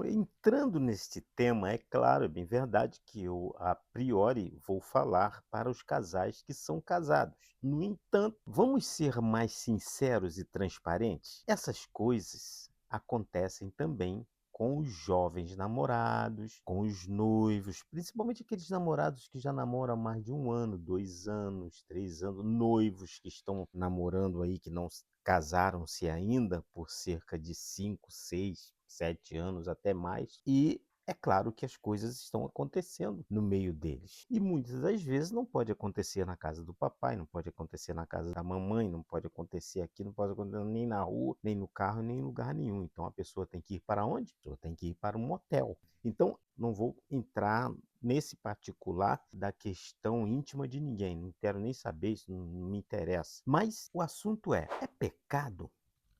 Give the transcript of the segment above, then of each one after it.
Bom, entrando neste tema, é claro, é bem verdade que eu, a priori, vou falar para os casais que são casados. No entanto, vamos ser mais sinceros e transparentes? Essas coisas acontecem também com os jovens namorados, com os noivos, principalmente aqueles namorados que já namoram há mais de 1 ano, 2 anos, 3 anos, noivos que estão namorando aí, que não casaram-se ainda por cerca de 5, 6, 7 anos, até mais, e é claro que as coisas estão acontecendo no meio deles. E muitas das vezes não pode acontecer na casa do papai, não pode acontecer na casa da mamãe, não pode acontecer aqui, não pode acontecer nem na rua, nem no carro, nem em lugar nenhum. Então a pessoa tem que ir para onde? A pessoa tem que ir para um motel. Então, não vou entrar nesse particular da questão íntima de ninguém, não quero nem saber, isso não me interessa. Mas o assunto é pecado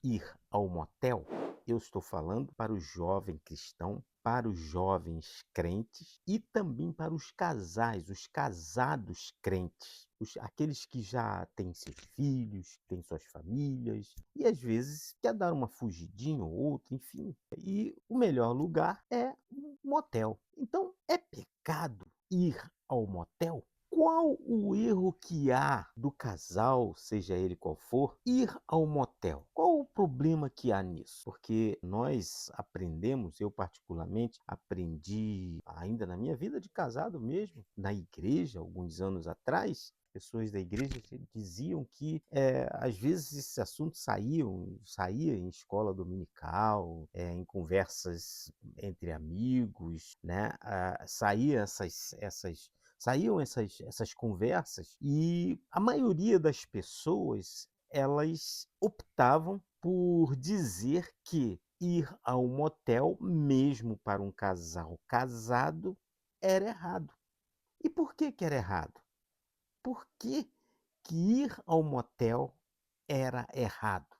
ir ao motel? Eu estou falando para o jovem cristão, para os jovens crentes e também para os casais, os casados crentes, aqueles que já têm seus filhos, têm suas famílias e às vezes quer dar uma fugidinha ou outra, enfim. E o melhor lugar é um motel. Então, é pecado ir ao motel? Qual o erro que há do casal, seja ele qual for, ir ao motel? Qual o problema que há nisso? Porque nós aprendemos, eu particularmente aprendi ainda na minha vida de casado mesmo, na igreja, alguns anos atrás, pessoas da igreja diziam que às vezes esse assunto saía em escola dominical, em conversas entre amigos, né? Saíam essas conversas e a maioria das pessoas, elas optavam por dizer que ir ao motel, mesmo para um casal casado, era errado. E por que que era errado? Por que que ir ao motel era errado?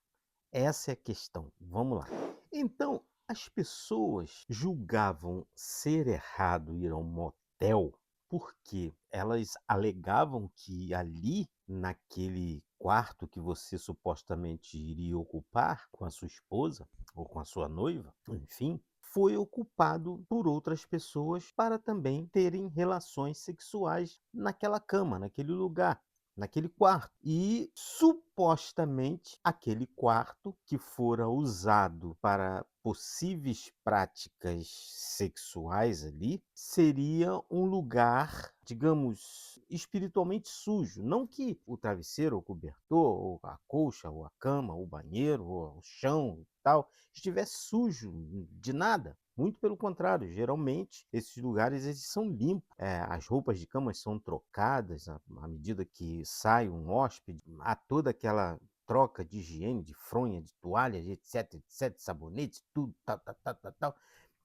Essa é a questão. Vamos lá. Então, as pessoas julgavam ser errado ir ao motel porque elas alegavam que ali, naquele quarto que você supostamente iria ocupar com a sua esposa ou com a sua noiva, enfim, foi ocupado por outras pessoas para também terem relações sexuais naquela cama, naquele lugar, naquele quarto. E supostamente aquele quarto que fora usado para possíveis práticas sexuais ali seria um lugar, digamos, espiritualmente sujo. Não que o travesseiro, o cobertor, ou a colcha, ou a cama, ou o banheiro, ou o chão e tal estivesse sujo de nada. Muito pelo contrário, geralmente esses lugares eles são limpos, as roupas de cama são trocadas à medida que sai um hóspede, há toda aquela troca de higiene, de fronha, de toalhas, etc, etc, sabonetes, tudo, tal, tal, tal, tal, tal.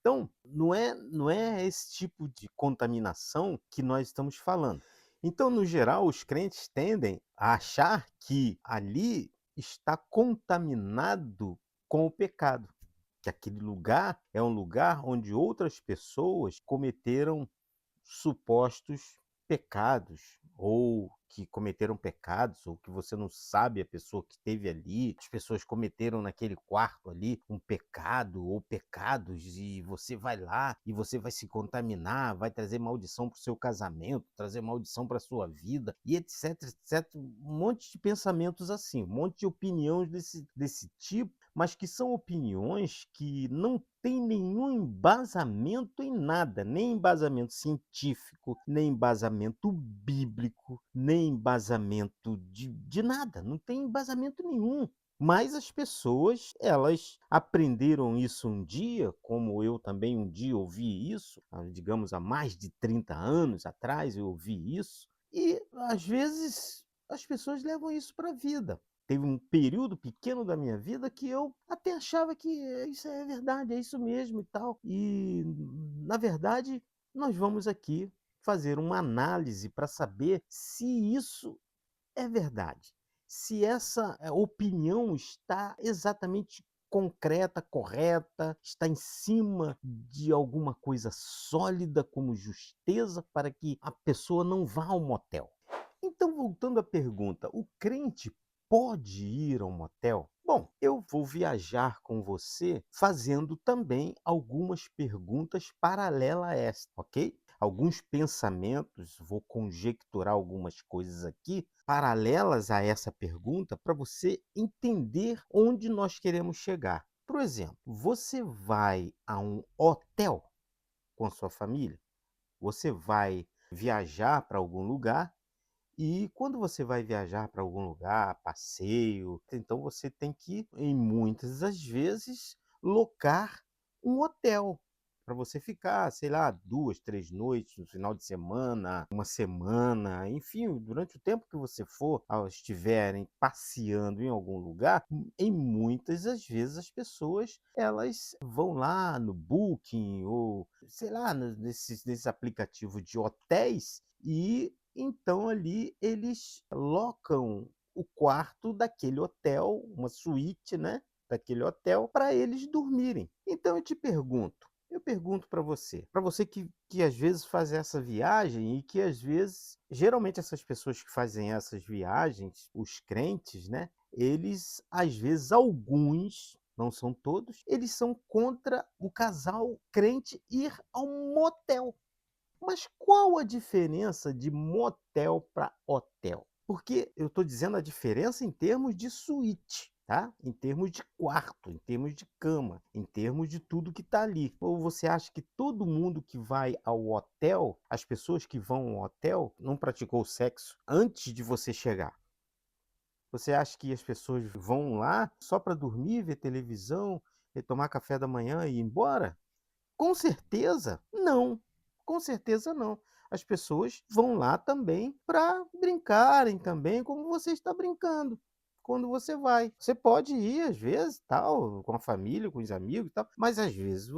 Então, não é esse tipo de contaminação que nós estamos falando. Então, no geral, os crentes tendem a achar que ali está contaminado com o pecado, que aquele lugar é um lugar onde outras pessoas cometeram supostos pecados, ou que cometeram pecados, ou que você não sabe a pessoa que esteve ali, as pessoas cometeram naquele quarto ali um pecado ou pecados, e você vai lá e você vai se contaminar, vai trazer maldição para o seu casamento, trazer maldição para a sua vida, e etc, etc. Um monte de pensamentos assim, um monte de opiniões desse tipo, mas que são opiniões que não têm nenhum embasamento em nada, nem embasamento científico, nem embasamento bíblico, nem embasamento de nada, não tem embasamento nenhum. Mas as pessoas, elas aprenderam isso um dia, como eu também um dia ouvi isso, digamos, há mais de 30 anos atrás eu ouvi isso, e às vezes as pessoas levam isso para a vida. Teve um período pequeno da minha vida que eu até achava que isso é verdade, é isso mesmo e tal. E, na verdade, nós vamos aqui fazer uma análise para saber se isso é verdade. Se essa opinião está exatamente concreta, correta, está em cima de alguma coisa sólida como justeza para que a pessoa não vá ao motel. Então, voltando à pergunta, o crente pode ir ao motel? Bom, eu vou viajar com você fazendo também algumas perguntas paralelas a esta, ok? Alguns pensamentos, vou conjecturar algumas coisas aqui paralelas a essa pergunta para você entender onde nós queremos chegar. Por exemplo, você vai a um hotel com a sua família? Você vai viajar para algum lugar e quando você vai viajar para algum lugar, passeio, então você tem que, em muitas das vezes, locar um hotel para você ficar, sei lá, 2, 3 noites no final de semana, uma semana, enfim, durante o tempo que você for, estiverem passeando em algum lugar, em muitas das vezes as pessoas elas vão lá no Booking ou sei lá, nesses aplicativos de hotéis e então ali eles locam o quarto daquele hotel, uma suíte, né, daquele hotel, para eles dormirem. Então eu pergunto para você que às vezes faz essa viagem e que às vezes, geralmente essas pessoas que fazem essas viagens, os crentes, né, eles às vezes alguns, não são todos, eles são contra o casal crente ir ao motel. Mas qual a diferença de motel para hotel? Porque eu estou dizendo a diferença em termos de suíte, tá? Em termos de quarto, em termos de cama, em termos de tudo que está ali. Ou você acha que todo mundo que vai ao hotel, as pessoas que vão ao hotel, não praticou sexo antes de você chegar? Você acha que as pessoas vão lá só para dormir, ver televisão, e tomar café da manhã e ir embora? Com certeza não, com certeza não. As pessoas vão lá também para brincarem também como você está brincando, quando você vai. Você pode ir às vezes, tal, com a família, com os amigos e tal, mas às vezes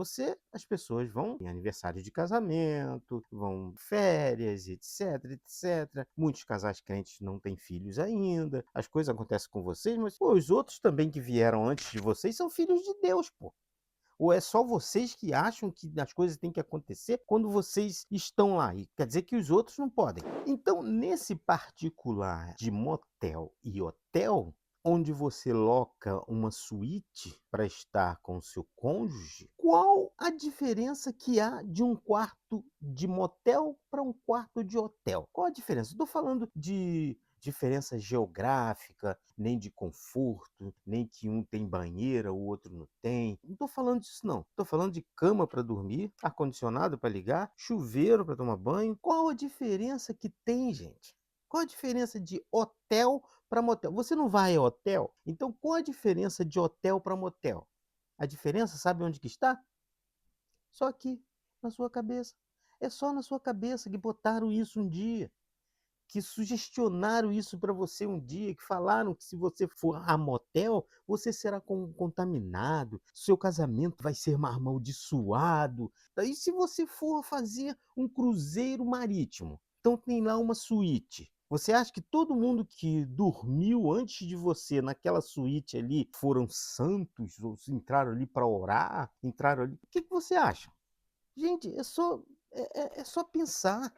as pessoas vão em aniversário de casamento, vão em férias, etc, etc. Muitos casais crentes não têm filhos ainda, as coisas acontecem com vocês, mas pô, os outros também que vieram antes de vocês são filhos de Deus, pô. Ou é só vocês que acham que as coisas têm que acontecer quando vocês estão lá? E quer dizer que os outros não podem. Então, nesse particular de motel e hotel, onde você loca uma suíte para estar com o seu cônjuge, qual a diferença que há de um quarto de motel para um quarto de hotel? Qual a diferença? Estou falando de diferença geográfica, nem de conforto, nem que um tem banheira, o outro não tem. Não estou falando disso não. Estou falando de cama para dormir, ar-condicionado para ligar, chuveiro para tomar banho. Qual a diferença que tem, gente? Qual a diferença de hotel para motel? Você não vai a hotel? Então qual a diferença de hotel para motel? A diferença, sabe onde que está? Só aqui, na sua cabeça. É só na sua cabeça que botaram isso um dia, que sugestionaram isso para você um dia, que falaram que se você for a motel, você será contaminado, seu casamento vai ser amaldiçoado. Daí, se você for fazer um cruzeiro marítimo, então tem lá uma suíte. Você acha que todo mundo que dormiu antes de você naquela suíte ali foram santos, ou entraram ali para orar, entraram ali? O que que você acha? Gente, é só pensar.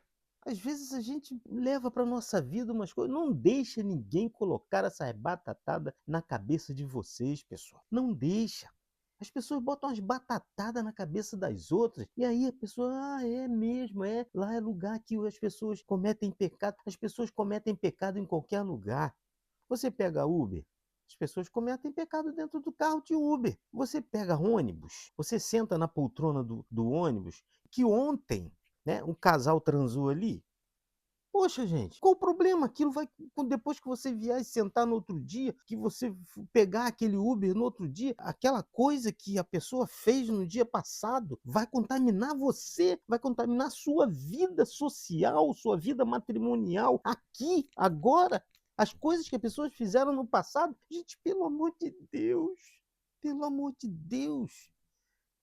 Às vezes a gente leva para nossa vida umas coisas. Não deixa ninguém colocar essa batatada na cabeça de vocês, pessoal. Não deixa. As pessoas botam umas batatadas na cabeça das outras e aí a pessoa, é mesmo, é. Lá é lugar que as pessoas cometem pecado. As pessoas cometem pecado em qualquer lugar. Você pega Uber, as pessoas cometem pecado dentro do carro de Uber. Você pega ônibus, você senta na poltrona do ônibus, que ontem, né, um casal transou ali. Poxa, gente, qual o problema? Aquilo vai, depois que você vier e sentar no outro dia, que você pegar aquele Uber no outro dia, aquela coisa que a pessoa fez no dia passado vai contaminar você, vai contaminar sua vida social, sua vida matrimonial, aqui, agora. As coisas que as pessoas fizeram no passado. Gente, pelo amor de Deus, pelo amor de Deus,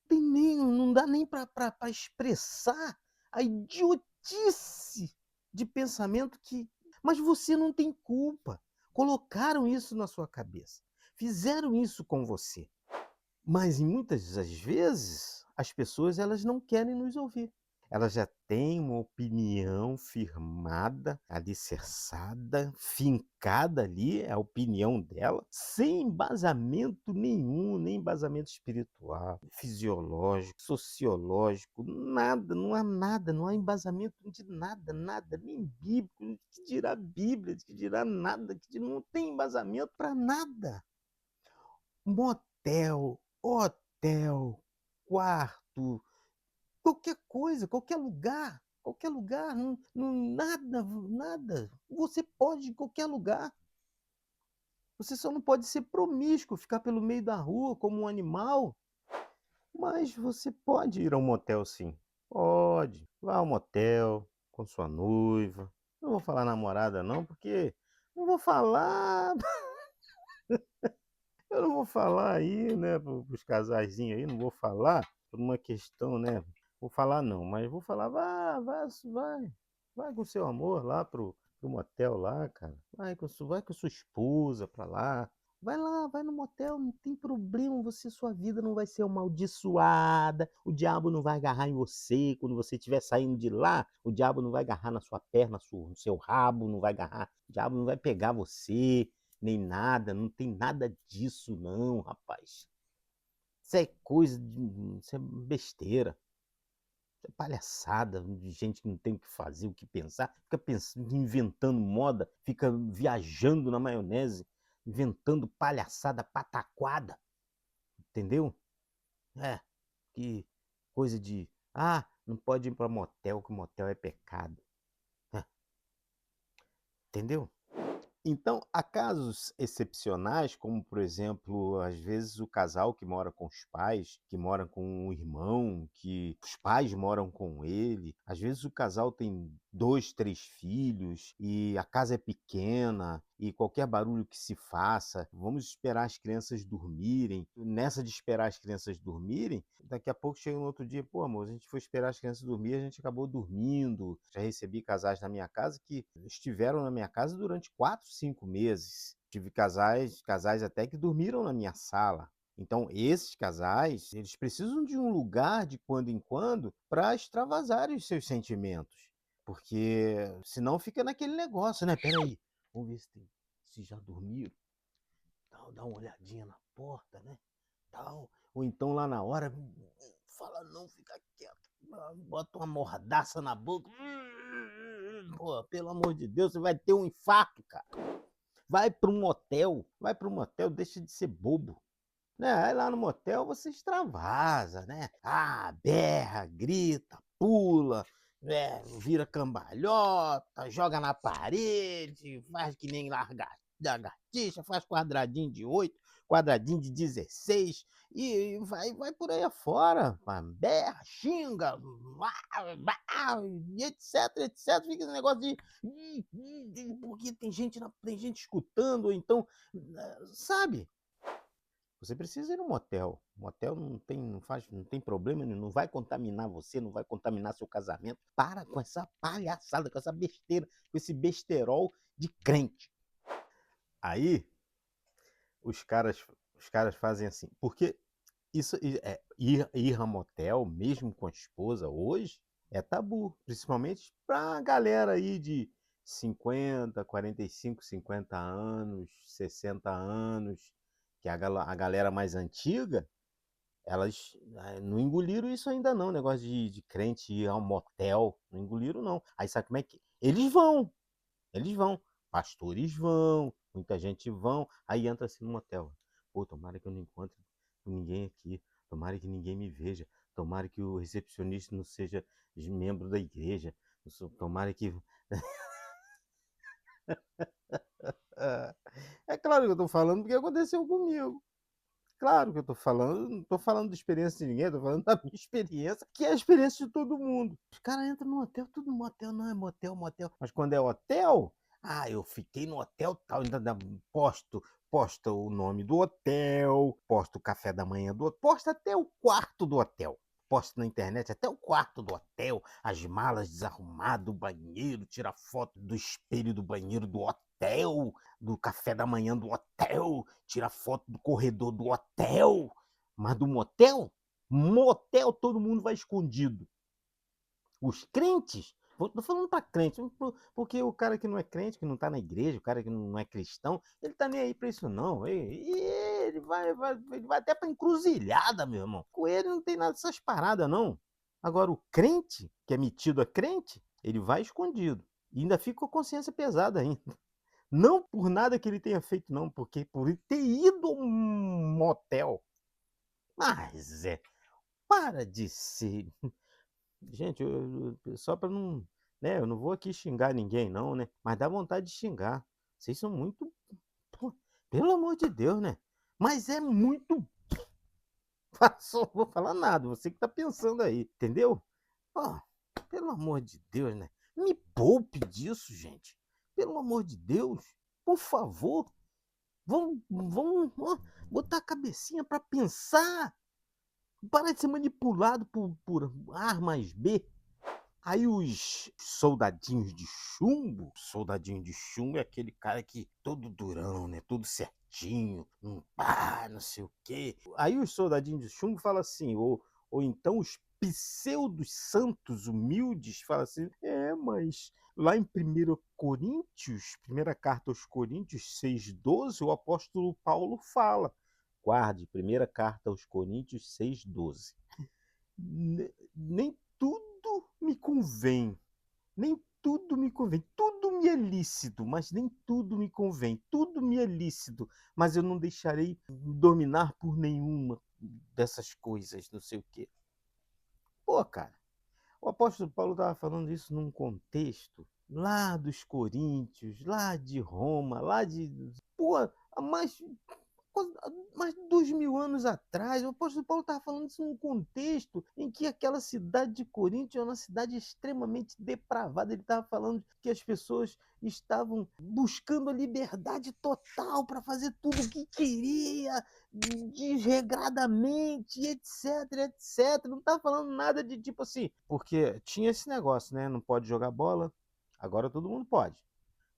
tem nem, não dá nem para expressar a idiotice de pensamento que. Mas você não tem culpa. Colocaram isso na sua cabeça. Fizeram isso com você. Mas em muitas das vezes as pessoas elas não querem nos ouvir. ela já tem uma opinião firmada, alicerçada, fincada ali, é a opinião dela, sem embasamento nenhum, nem embasamento espiritual, fisiológico, sociológico, nada, não há nada, não há embasamento de nada, nada, nem bíblico, que dirá Bíblia, que dirá nada, não tem embasamento para nada. Motel, hotel, quarto, qualquer coisa, qualquer lugar, nada, nada. Você pode ir em qualquer lugar. Você só não pode ser promíscuo, ficar pelo meio da rua como um animal. Mas você pode ir a um motel, sim. Pode. Vá ao motel com sua noiva. Não vou falar namorada, não, porque não vou falar. Eu não vou falar aí, né, para os casaizinhos aí, não vou falar por uma questão, né? Vou falar não, mas vou falar, vai com seu amor lá pro motel lá, cara. Vai com sua esposa pra lá. Vai lá, vai no motel, não tem problema, sua vida não vai ser amaldiçoada, o diabo não vai agarrar em você, quando você estiver saindo de lá, o diabo não vai agarrar na sua perna, no seu rabo, não vai agarrar, o diabo não vai pegar você, nem nada, não tem nada disso não, rapaz. Isso é coisa, isso é besteira, isso é palhaçada de gente que não tem o que fazer, o que pensar, fica pensando, inventando moda, fica viajando na maionese, inventando palhaçada pataquada, entendeu? É, que coisa de, não pode ir para motel, que motel é pecado. É, entendeu? Então, há casos excepcionais, como, por exemplo, às vezes o casal que mora com os pais, que mora com o irmão, que os pais moram com ele. Às vezes o casal tem 2, 3 filhos e a casa é pequena e qualquer barulho que se faça, vamos esperar as crianças dormirem. Nessa de esperar as crianças dormirem, daqui a pouco chega um outro dia, pô, amor, a gente foi esperar as crianças dormir, a gente acabou dormindo. Já recebi casais na minha casa que estiveram na minha casa durante 4, 5 meses. Tive casais até que dormiram na minha sala. Então, esses casais, eles precisam de um lugar de quando em quando para extravasarem os seus sentimentos. Porque senão fica naquele negócio, né? Peraí, vamos ver se já dormiram. Tal, dá uma olhadinha na porta, né? Tal. Ou então lá na hora, fala não, fica quieto. Bota uma mordaça na boca. Pô, pelo amor de Deus, você vai ter um infarto, cara. Vai para um motel, deixa de ser bobo. Né? Aí lá no motel você extravasa, né? Berra, grita, pula, vira cambalhota, joga na parede, faz que nem lagartixa, faz quadradinho de 8, quadradinho de 16 e vai por aí afora, berra, xinga, e etc, etc. Fica esse negócio de porque tem gente escutando, ou então, sabe? Você precisa ir no motel. Motel não tem problema nenhum, não vai contaminar você, não vai contaminar seu casamento. Para com essa palhaçada, com essa besteira, com esse besterol de crente. Aí os caras, os caras fazem assim, porque ir a motel, mesmo com a esposa hoje, é tabu, principalmente pra galera aí de 50, 45, 50 anos, 60 anos, que a galera mais antiga, elas não engoliram isso ainda não, negócio de crente ir ao motel, não engoliram não. Aí sabe como é que... Eles vão, pastores vão, muita gente vão, aí entra assim no motel. Pô, tomara que eu não encontre ninguém aqui, tomara que ninguém me veja, tomara que o recepcionista não seja membro da igreja, tomara que... É claro que eu tô falando porque aconteceu comigo. Claro que eu tô falando, não tô falando da experiência de ninguém, tô falando da minha experiência, que é a experiência de todo mundo. Os caras entram no hotel, tudo motel, não é motel, motel. Mas quando é hotel, eu fiquei no hotel tal, ainda posta o nome do hotel, posta o café da manhã do hotel, posta até o quarto do hotel. Posta na internet até o quarto do hotel, as malas desarrumadas, o banheiro, tira foto do espelho do banheiro do hotel, do café da manhã do hotel, tira foto do corredor do hotel, mas do motel? Motel todo mundo vai escondido. Os crentes, tô falando para crente, porque o cara que não é crente, que não está na igreja, o cara que não é cristão, ele tá nem aí para isso não. E ele vai até para encruzilhada, meu irmão. Com ele não tem nada dessas paradas, não. Agora, o crente, que é metido a crente, ele vai escondido. E ainda fica com a consciência pesada ainda. Não por nada que ele tenha feito, não, porque por ele ter ido a um motel. Mas para de ser. Gente, só para não, né, eu não vou aqui xingar ninguém não, né, mas dá vontade de xingar. Vocês são muito, pô, pelo amor de Deus, né, mas é muito só vou falar nada, você que tá pensando aí, entendeu? Ó, pelo amor de Deus, né, me poupe disso, gente. Pelo amor de Deus, por favor, vamos ó, botar a cabecinha para pensar. Para de ser manipulado por A mais B. Aí os soldadinho de chumbo é aquele cara que todo durão, né? Todo certinho, pá, não sei o quê. Aí os soldadinhos de chumbo falam assim, ou então os pseudos santos humildes falam assim, mas lá em 1 Coríntios, primeira carta aos Coríntios 6,12, o apóstolo Paulo fala. Guarde, primeira carta aos Coríntios 6,12. Nem tudo me convém, nem tudo me convém. Tudo me é lícito, mas nem tudo me convém. Tudo me é lícito, mas eu não deixarei dominar por nenhuma dessas coisas, não sei o quê. Pô, cara, o apóstolo Paulo estava falando isso num contexto lá dos Coríntios, lá de Roma, lá de. Pô, mais mais de 2000 anos atrás, o apóstolo Paulo estava falando isso num contexto em que aquela cidade de Corinto é uma cidade extremamente depravada. Ele estava falando que as pessoas estavam buscando a liberdade total para fazer tudo o que queria, desregradamente, etc, etc. Não estava falando nada de tipo assim, porque tinha esse negócio, né? Não pode jogar bola, agora todo mundo pode.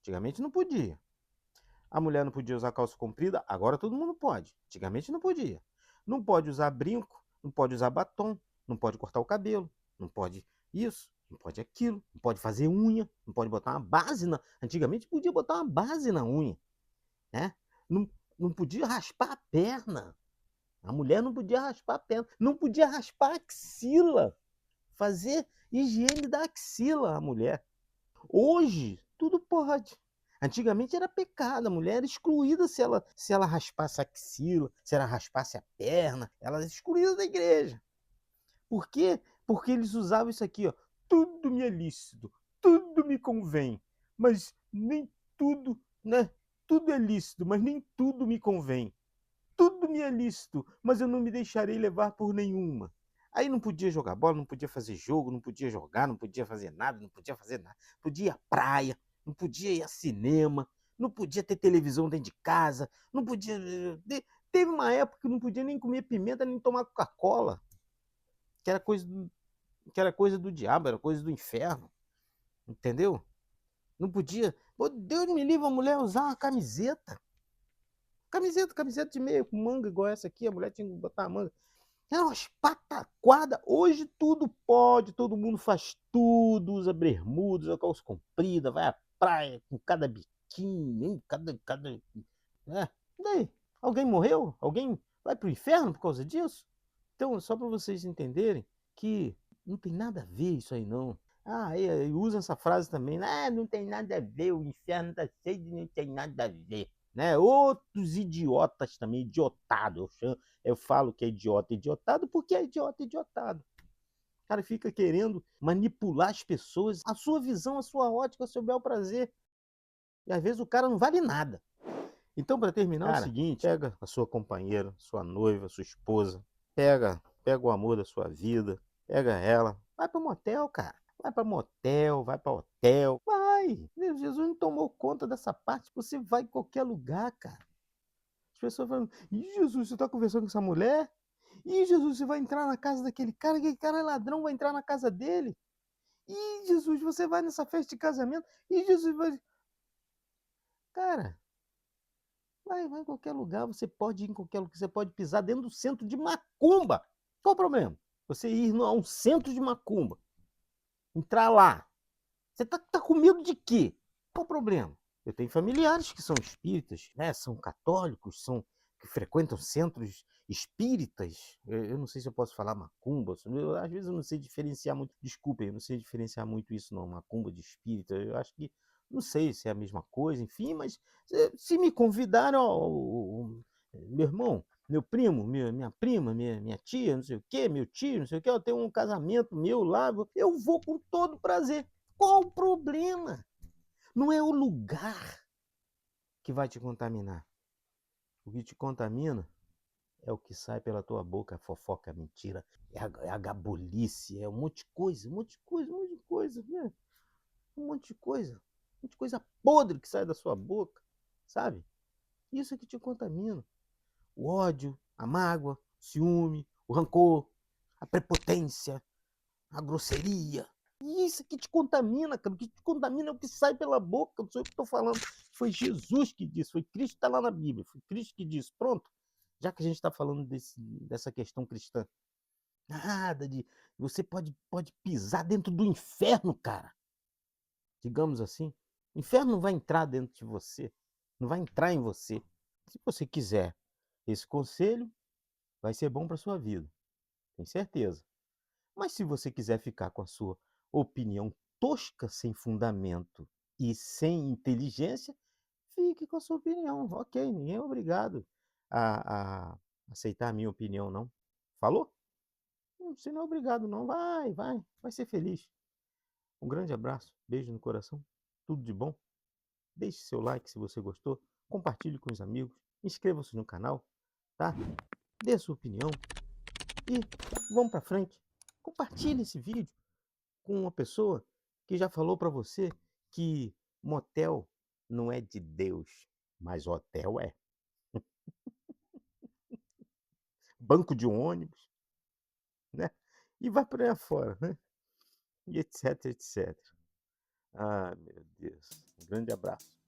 Antigamente não podia. A mulher não podia usar calça comprida, agora todo mundo pode. Antigamente não podia. Não pode usar brinco, não pode usar batom, não pode cortar o cabelo, não pode isso, não pode aquilo, não pode fazer unha, não pode botar uma base na. Antigamente podia botar uma base na unha, né? Não, não podia raspar a perna. A mulher não podia raspar a perna, não podia raspar a axila, fazer higiene da axila a mulher. Hoje, tudo pode. Antigamente era pecado, a mulher era excluída se ela raspasse a axila, se ela raspasse a perna, ela era excluída da igreja. Por quê? Porque eles usavam isso aqui, ó. Tudo me é lícito, tudo me convém, mas nem tudo, né? Tudo é lícito, mas nem tudo me convém. Tudo me é lícito, mas eu não me deixarei levar por nenhuma. Aí não podia jogar bola, não podia fazer jogo, não podia jogar, não podia fazer nada, não podia fazer nada. Podia ir à praia, não podia ir a cinema, não podia ter televisão dentro de casa, não podia. Teve uma época que não podia nem comer pimenta, nem tomar Coca-Cola, que era coisa que era coisa do diabo, era coisa do inferno, entendeu? Não podia. Pô, Deus me livre a mulher usar uma camiseta. Camiseta de meia com manga igual essa aqui, a mulher tinha que botar a manga. É umas pataquadas. Hoje tudo pode, todo mundo faz tudo, usa bermuda, usa calça comprida, vai à praia com cada biquíni, cada. É. E daí? Alguém morreu? Alguém vai pro inferno por causa disso? Então, só para vocês entenderem que não tem nada a ver isso aí, não. Ah, e usa essa frase também, né? Ah, não tem nada a ver, o inferno tá cheio de não tem nada a ver. Né? Outros idiotas também, idiotado. Eu falo que é idiota, idiotado, porque é idiota, idiotado. O cara fica querendo manipular as pessoas, a sua visão, a sua ótica, o seu bel prazer. E às vezes o cara não vale nada. Então, para terminar, cara, é o seguinte: pega a sua companheira, sua noiva, sua esposa, pega o amor da sua vida, pega ela, vai para motel, cara. Vai para motel, vai para hotel, vai. Jesus não tomou conta dessa parte, você vai em qualquer lugar, cara. As pessoas falam, ih, Jesus, você está conversando com essa mulher? Ih, Jesus, você vai entrar na casa daquele cara, aquele cara é ladrão, vai entrar na casa dele. Ih, Jesus, você vai nessa festa de casamento. Ih, Jesus, vai. Cara, vai em qualquer lugar, você pode ir em qualquer lugar, você pode pisar dentro do centro de Macumba. Qual o problema? Você ir a um centro de Macumba. entrar lá. Você tá com medo de quê? Qual o problema? Eu tenho familiares que são espíritas, né, são católicos, que frequentam centros espíritas. Eu não sei se eu posso falar macumba, às vezes eu não sei diferenciar muito. Desculpem, eu não sei diferenciar muito isso não, macumba de espírita. Eu acho que não sei se é a mesma coisa, enfim, mas se me convidaram, ó, meu irmão, meu primo, minha prima, minha tia, não sei o quê, meu tio, não sei o quê, eu tenho um casamento meu lá, eu vou com todo prazer. Qual o problema? Não é o lugar que vai te contaminar. O que te contamina é o que sai pela tua boca, a fofoca, a mentira, é a gabulice, é um monte de coisa, um monte de coisa, um monte de coisa, né? Um monte de coisa, um monte de coisa podre que sai da sua boca, sabe? Isso é que te contamina. O ódio, a mágoa, o ciúme, o rancor, a prepotência, a grosseria. E isso que te contamina, cara. O que te contamina é o que sai pela boca. Não sou eu que estou falando. Foi Jesus que disse, foi Cristo que está lá na Bíblia. Foi Cristo que disse. Pronto. Já que a gente está falando dessa questão cristã. Nada de. Você pode pisar dentro do inferno, cara. Digamos assim. O inferno não vai entrar dentro de você. Não vai entrar em você. Se você quiser esse conselho, vai ser bom para sua vida. Tem certeza. Mas se você quiser ficar com a sua opinião tosca, sem fundamento e sem inteligência, fique com a sua opinião. Ok, ninguém é obrigado a aceitar a minha opinião, não. Falou? Você não é obrigado, não. Vai ser feliz. Um grande abraço, beijo no coração, tudo de bom. Deixe seu like se você gostou, compartilhe com os amigos, inscreva-se no canal, tá? Dê a sua opinião e vamos para frente. Compartilhe esse vídeo com uma pessoa que já falou para você que motel não é de Deus, mas hotel é. Banco de um ônibus, né? E vai por aí afora, né? E etc, etc. Ah, meu Deus. Um grande abraço.